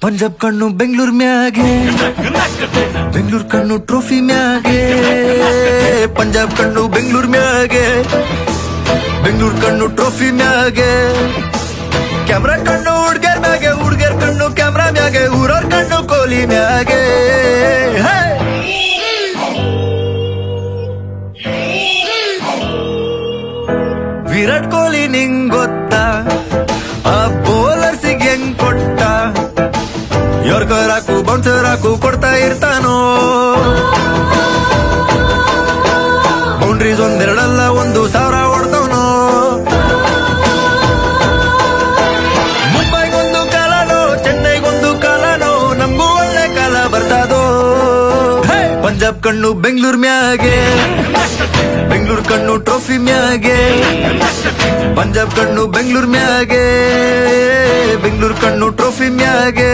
ಪಂಜಾಬ್ ಕಣ್ಣು ಬೆಂಗಳೂರ್ ಮ್ಯಾಗೆ, ಬೆಂಗಳೂರ್ ಕಣ್ಣು ಟ್ರೋಫಿ ಮ್ಯಾಗೆ. ಪಂಜಾಬ್ ಕಣ್ಣು ಬೆಂಗಳೂರ್ ಮ್ಯಾಗೆ, ಬೆಂಗಳೂರ್ ಕಣ್ಣು ಟ್ರೋಫಿ ಮ್ಯಾಗೆ. ಕ್ಯಾಮ್ರಾ ಕಣ್ಣು ಹುಡ್ಗರ್ ಮ್ಯಾಗೆ, ಹುಡ್ಗರ್ ಕಣ್ಣು ಕ್ಯಾಮ್ರಾ ಮ್ಯಾಗೆ. ಊರವ್ರ ಕಣ್ಣು ಕೋಹ್ಲಿ ಮ್ಯಾಗೆ. ವಿರಾಟ್ ಕೊಹ್ಲಿ ನಿಂಗ್ ಗೊತ್ತಾ, ಆ ಬೌಲರ್ಸಿಗೆ ಹೆಂಗ್ ಕೊಟ್ಟ. ಯಾರ್ಕರ್ ಹಾಕು ಬೌನ್ಸರ್ ಹಾಕು ಕೊಡ್ತಾ ಇರ್ತಾನೋ. ಬೌಂಡ್ರೀಸ್ ಒಂದೆರಡಲ್ಲ 1,000 ಹೊಡ್ತವನೋ. ಮುಂಬೈಗೊಂದು ಕಾಲನೋ, ಚೆನ್ನೈಗೊಂದು ಕಾಲನೋ, ನಮ್ಗೂ ಒಳ್ಳೆ ಕಾಲ ಬರ್ತದೋ. ಪಂಜಾಬ್ ಕಣ್ಣು ಬೆಂಗಳೂರ್ ಮ್ಯಾಗೆ, ಬೆಂಗಳೂರ್ ಕಣ್ಣು ಟ್ರೋಫಿ ಮ್ಯಾಗೆ. ಪಂಜಾಬ್ ಕಣ್ಣು ಬೆಂಗಳೂರ್ ಮ್ಯಾಗೆ, ಬೆಂಗಳೂರ್ ಕಣ್ಣು ಟ್ರೋಫಿ ಮ್ಯಾಗೆ.